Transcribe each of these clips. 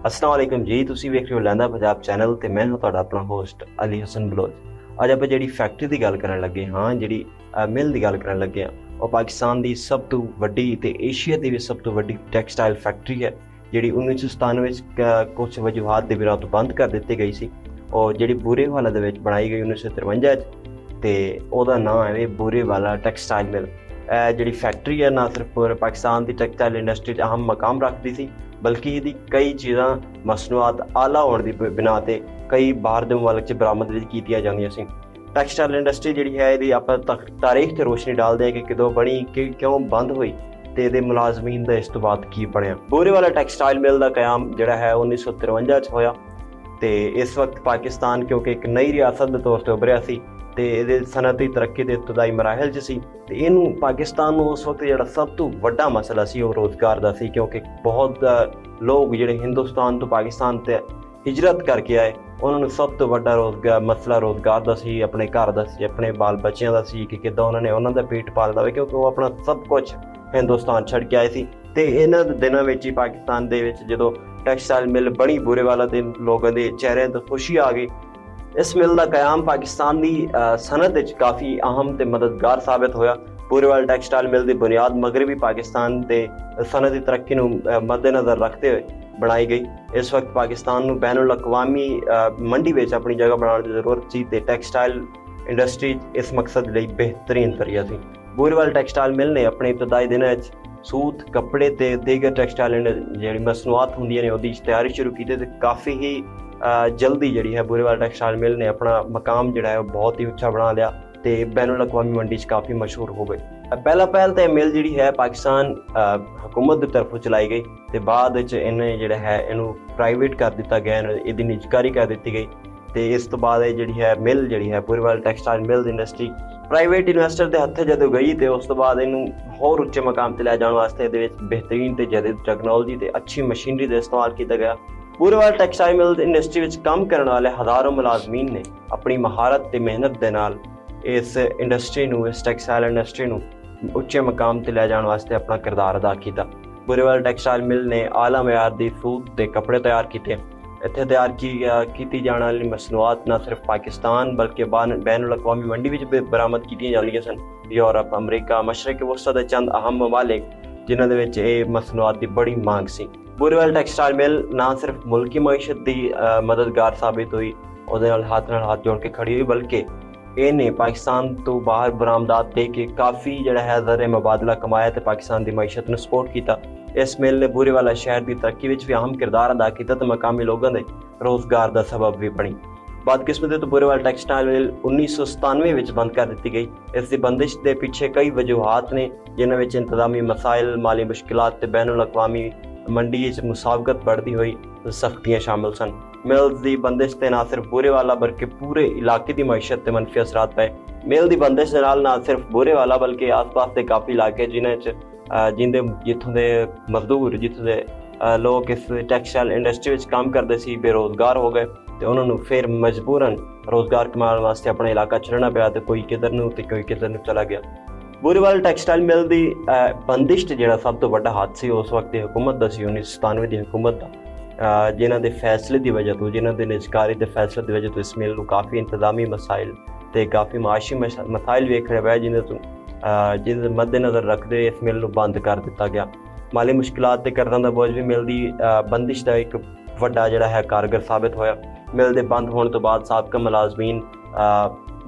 अस्सलाम वालेकुम जी, तुसीं वेख रहे हो लैंदा पंजाब चैनल ते मैं हूं तुहाडा अपना होस्ट अली हसन बलोच। अज आपां जिहड़ी फैक्ट्री की गल करन लगे हाँ, जिहड़ी मिल की गल करन लगे हाँ, वो पाकिस्तान की सब तो वड्डी ते एशिया की भी सब तो वड्डी टैक्सटाइल फैक्ट्री है जिहड़ी 1997 कुछ वजूहात के बिना तो बंद कर दी गई सी और जिहड़ी बूरेवाला दे विच बनाई गई 1953 ते ओहदा नाम है बूरेवाला टैक्सटाइल मिल। जिहड़ी फैक्ट्री है ना सिर्फ पूरे पाकिस्तान की टैक्सटाइल इंडस्ट्री अहम मकाम रखती सी बल्कि इसकी कई चीज़ां मसनूआत आला होने की बिना ते कई बाहर के मुल्क च बरामद की जांदियां सी। टैक्सटाइल इंडस्ट्री जिहड़ी है इहदी आपां तारीख ते रोशनी डालदे हैं कि कदों बनी कि क्यों बंद हुई ते इहदे मुलाजमीन दा इस तो बाद की बनिया। बूरेवाला टैक्सटाइल मिल का क्याम जिहड़ा है 1953 च होया ते इस वक्त पाकिस्तान क्योंकि एक नई रियासत के तौर पर उभरिया सी ते इहदे सनअती तरक्की के इब्तदाई मराहल च सी ते इहनूं पाकिस्तान नूं उस वक्त जिहड़ा सब तो वड्डा मसला सी वो रोज़गार दा सी क्योंकि बहुत लोग जिहड़े हिंदुस्तान तो पाकिस्तान ते हिजरत करके आए उन्होंने सब तो वड्डा मसला रोज़गार का सी, अपने घर का सी, अपने बाल बच्चों का सी कि किद्दां उन्होंने उन्होंने पेट पालदा होवे क्योंकि वो अपना सब कुछ हिंदुस्तान छड़ के आए सी। ते इन्हां दिनां विच ही पाकिस्तान दे विच जदों टैक्सटाइल मिल बनी बूरेवाला दे लोगों के चेहरे तो खुशी आ गई। इस मिल का क्याम पाकिस्तान की सनअत काफ़ी अहम ते मददगार साबित होया। बूरेवाला टैक्सटाइल मिल की बुनियाद मगरबी पाकिस्तान के सनअती तरक्की मद्देनज़र रखते हुए बनाई गई। इस वक्त पाकिस्तान को बैनुल अक़वामी मंडी में अपनी जगह बनाने की जरूरत सी ते टैक्सटाइल इंडस्ट्री इस मकसद लिए बेहतरीन जरिया सी। बूरेवाला टैक्सटाइल मिल ने अपने इब्तदाई दिनों सूत कपड़े ते दीगर टैक्सटाइल जी मसनूआत होंदियां ने उसकी तैयारी शुरू की ते काफ़ी ही जल्दी जी है बूरेवाला टैक्सटाइल मिल ने अपना मकाम जोड़ा है बहुत ही उच्चा बना लिया तो बैनुल अक़वामी मंडी काफ़ी मशहूर हो गई। पहल तो मिल जी है पाकिस्तान हुकूमत की तरफों चलाई गई तो बाद इन्हें जोड़ा है इनू प्राइवेट कर दिता गया, इसकी निजकारी कर दी गई तो इस तो बाद जी है मिल जी है Burewala textile mill industry private investor के हत्थे जो गई तो उस तो बाद इनू होर उच्चे मकाम पर लै जाने वास्ते बेहतरीन तो जदीद टैक्नोलॉजी तो अच्छी मशीनरी का इस्तेमाल किया गया। बूरेवाला टैक्सटाइल मिल इंडस्ट्री में काम करने वाले हज़ारों मुलाजमीन ने अपनी महारत ते मेहनत के नाल इस इंडस्ट्री इस टैक्सटाइल इंडस्ट्री उच्चे मकाम पर लै जाने वास्ते अपना किरदार अदा किया। बूरेवाला टैक्सटाइल मिल ने आला मयार दी सूत ते कपड़े तैयार किए। इत्थे तैयार की जाने वाली मसनूआत न सिर्फ पाकिस्तान बल्कि बैनुल अक़वामी मंडी में भी बरामद की जांदियां सन। यूरोप, अमरीका, मशरक़ वसत के चंद अहम ममालिक जिन्हां दे विच इह मसनूआत की बड़ी मांग सी। बूरेवाला टैक्सटाइल मिल ना सिर्फ मुल्की मईशत की मददगार साबित हुई, उहदे नाल हाथ जोड़ के खड़ी हुई, बल्कि इन्हें पाकिस्तान तो बाहर बरामदात दे के काफ़ी जोड़ा है ज़र मुबादला कमाया तो पाकिस्तान की मईशत में सपोर्ट किया। इस मिल ने बूरेवाला शहर की तरक्की भी अहम किरदार अदा किया तो मकामी लोगों के रोज़गार का सबब भी बनी। बदकिस्मती तो बूरेवाला टैक्सटाइल मिल 1997 में बंद कर दी गई। इसकी बंदिश के पीछे कई वजूहात ने जिन्होंने इंतजामी मसाइल, माली मुश्किलात, बैनुल अक़वामी मंडी मुसाबकत बढ़ती हुई तो सख्तियाँ शामिल सन। मिल की बंदिश से ना सिर्फ बूरेवाला बल्कि पूरे इलाके की मैशत से मनफी असरात पे। मिल की बंदिश के नाल ना सिर्फ बूरेवाला बल्कि आस पास के काफ़ी इलाके जिन्हें जितों के मजदूर जितों के लोग इस टैक्सटाइल इंडस्ट्री में काम करते सी बेरोज़गार हो गए तो उन्होंने फिर मजबूरन रोज़गार कमाने वास्ते अपना इलाका छड़ना पाया तो कोई किधर नूं तो कोई किधर नूं चला गया। बूरेवाला टैक्सटाइल मिल की बंदिश जो सब तो बड़ा हाथ से उस वक्त की हुकूमत का सी 1997 की हुकूमत का जिन्हों के फैसले की वजह तो जिन्हों के निजकारी के फैसले की वजह तो इस मिल को काफ़ी इंतजामी मसाइल तो काफ़ी माशी मसाइल वेखने पाए जिन्हें मद्देनज़र रखते इस मिल को बंद कर दिता गया। माली मुश्किलात ते करज़ां दा बोझ भी मिल की बंदिश का एक वड्डा जिहड़ा है कारगर साबित होया। मिल के बंद होने तो बाद साबका मुलाजमीन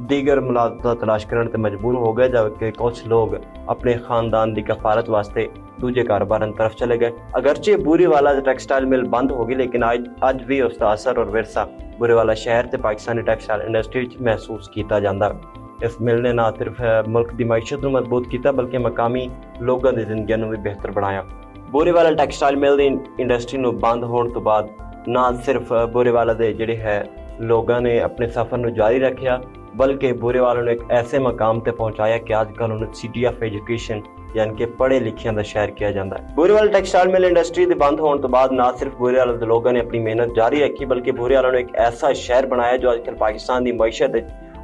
दीगर मुलाजमत तलाश करने मजबूर हो गए जबकि कुछ लोग अपने खानदान की कफालत वास्ते दूजे कारोबार तरफ चले गए। अगरचे बूरेवाला टैक्सटाइल मिल बंद होगी लेकिन अज भी उसका असर और विरसा बूरेवाला शहर से पाकिस्तानी टैक्सटाइल इंडस्ट्री महसूस किया जाता है। इस मिल ने ना सिर्फ मुल्क की मैशत को मजबूत किया बल्कि मकामी लोगों की जिंदगी भी बेहतर बनाया। बूरेवाला टैक्सटाइल मिल इंडस्ट्री बंद होने तो बाद ना सिर्फ बूरेवाला के जोड़े है लोगों ने अपने सफ़र को जारी रखा बल्कि बूरेवाला ने एक ऐसे मकाम तक पहुँचाया कि अजकल उन्हें सिटी ऑफ एजुकेशन यानी कि पढ़े लिखिया का शहर किया जाता है। बूरेवाला टैक्सटाइल मिल इंडस्ट्री के बंद होने तो बाद ना सिर्फ बूरेवाला के लोगों ने अपनी मेहनत जारी रखी बल्कि बूरेवाला ने एक ऐसा शहर बनाया जो आजकल पाकिस्तान की मैशत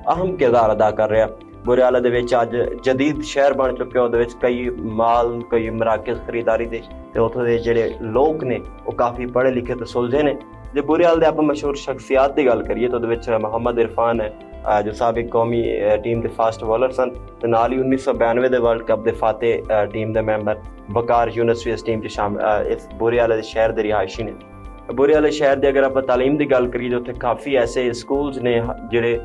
अहम किरदार अदा कर रहा। ਬੁਰੇ ਹਾਲ ਦੇ ਵਿੱਚ ਅੱਜ ਜਦੀਦ ਸ਼ਹਿਰ ਬਣ ਚੁੱਕਿਆ। ਉਹਦੇ ਵਿੱਚ ਕਈ ਮਾਲ, ਕਈ ਮਰਾਕਜ਼ ਖਰੀਦਾਰੀ ਦੇ ਤੇ ਉੱਥੋਂ ਦੇ ਜਿਹੜੇ ਲੋਕ ਨੇ ਉਹ ਕਾਫੀ ਪੜ੍ਹੇ ਲਿਖੇ ਤੇ ਸੁਲਝੇ ਨੇ। ਜੇ ਬੁਰੇ ਹਾਲ ਦੇ ਆਪਾਂ ਮਸ਼ਹੂਰ ਸ਼ਖਸੀਅਤ ਦੀ ਗੱਲ ਕਰੀਏ ਤਾਂ ਉਹਦੇ ਵਿੱਚ ਮੁਹੰਮਦ ਇਰਫਾਨ ਹੈ, ਜੋ ਸਾਬਿਕ ਕੌਮੀ ਟੀਮ ਦੇ ਫਾਸਟ ਬੋਲਰ ਸਨ, ਤੇ ਨਾਲ ਹੀ 1992 ਦੇ ਵਰਲਡ ਕੱਪ ਦੇ ਫਾਤਿਹ ਟੀਮ ਦੇ ਮੈਂਬਰ ਵਕਾਰ ਯੂਨਸ ਵੀ ਇਸ ਟੀਮ 'ਚ ਸ਼ਾਮਿਲ ਇਸ ਬੁਰੇ ਹਾਲ ਦੇ ਸ਼ਹਿਰ ਦੇ ਰਿਹਾਇਸ਼ੀ ਨੇ। ਬੁਰੇ ਹਾਲ ਸ਼ਹਿਰ ਦੇ ਅਗਰ ਆਪਾਂ ਤਾਲੀਮ ਦੀ ਗੱਲ ਕਰੀਏ ਤਾਂ ਉੱਥੇ ਕਾਫੀ ਐਸੇ ਸਕੂਲਸ ਨੇ ਜਿਹੜੇ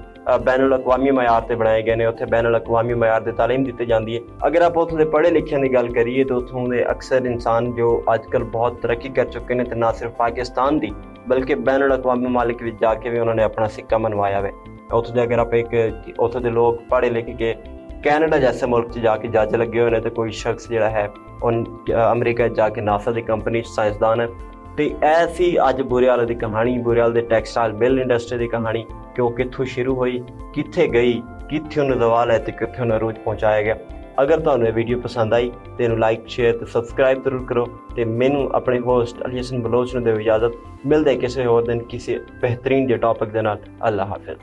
ਬੈਨ ਅਲ-ਅਕਵਾਮੀ ਮਿਆਰ ਤੇ ਬਣਾਏ ਗਏ ਨੇ। ਉੱਥੇ ਬੈਨ ਅਲ-ਅਕਵਾਮੀ ਮਿਆਰ ਤੇ ਤਾਲੀਮ ਦਿੱਤੀ ਜਾਂਦੀ ਹੈ। ਅਗਰ ਆਪਾਂ ਉੱਥੋਂ ਦੇ ਪੜ੍ਹੇ ਲਿਖਿਆਂ ਦੀ ਗੱਲ ਕਰੀਏ ਤਾਂ ਉੱਥੋਂ ਦੇ ਅਕਸਰ ਇਨਸਾਨ ਜੋ ਅੱਜ ਕੱਲ੍ਹ ਬਹੁਤ ਤਰੱਕੀ ਕਰ ਚੁੱਕੇ ਨੇ, ਤੇ ਨਾ ਸਿਰਫ ਪਾਕਿਸਤਾਨ ਦੀ ਬਲਕਿ ਬੈਨ ਅਲ-ਅਕਵਾਮੀ ਮਮਾਲਿਕ ਵਿੱਚ ਜਾ ਕੇ ਵੀ ਉਹਨਾਂ ਨੇ ਆਪਣਾ ਸਿੱਕਾ ਮਨਵਾਇਆ ਹੈ। ਉੱਥੋਂ ਦੇ ਅਗਰ ਆਪਾਂ ਉੱਥੋਂ ਦੇ ਲੋਕ ਪੜ੍ਹੇ ਲਿਖ ਕੇ ਕੈਨੇਡਾ ਜੈਸੇ ਮੁਲਕ 'ਚ ਜਾ ਕੇ ਜੱਜ ਲੱਗੇ ਹੋਏ ਨੇ, ਤੇ ਕੋਈ ਸ਼ਖਸ ਜਿਹੜਾ ਹੈ ਉਹ ਅਮਰੀਕਾ ਜਾ ਕੇ ਨਾਸਾ ਦੀ ਕੰਪਨੀ 'ਚ ਸਾਇੰਸਦਾਨ ਹੈ। ਤੇ ਇਹ ਸੀ ਅੱਜ ਬੁਰੇ ਹਾਲ ਦੀ ਕਹਾਣੀ, ਬੁਰੇ ਹਾਲ ਦੇ ਟੈਕਸਟਾਈਲ ਬਿੱਲ ਇੰਡਸਟਰੀ ਦੀ ਕਹਾਣੀ ਕਿ ਉਹ ਕਿੱਥੋਂ ਸ਼ੁਰੂ ਹੋਈ, ਕਿੱਥੇ ਗਈ, ਕਿੱਥੇ ਉਹਨੂੰ ਦਵਾਲ ਹੈ ਤੇ ਕਿੱਥੇ ਉਹਨੂੰ ਅਰੂਜ ਪਹੁੰਚਾਇਆ ਗਿਆ। ਅਗਰ ਤੁਹਾਨੂੰ ਇਹ ਵੀਡੀਓ ਪਸੰਦ ਆਈ ਤੇ ਇਹਨੂੰ ਲਾਈਕ, ਸ਼ੇਅਰ ਤੇ ਸਬਸਕ੍ਰਾਈਬ ਜ਼ਰੂਰ ਕਰੋ। ਤੇ ਮੈਨੂੰ ਆਪਣੇ ਹੋਸਟ ਅਲੀ ਹਸਨ ਬਲੋਚ ਨੂੰ ਦਿਓ ਇਜਾਜ਼ਤ। ਮਿਲਦੇ ਕਿਸੇ ਹੋਰ ਦਿਨ ਕਿਸੇ ਬਿਹਤਰੀਨ ਜਿਹੇ ਟੌਪਿਕ ਦੇ ਨਾਲ। ਅੱਲਾ ਹਾਫਿਜ਼।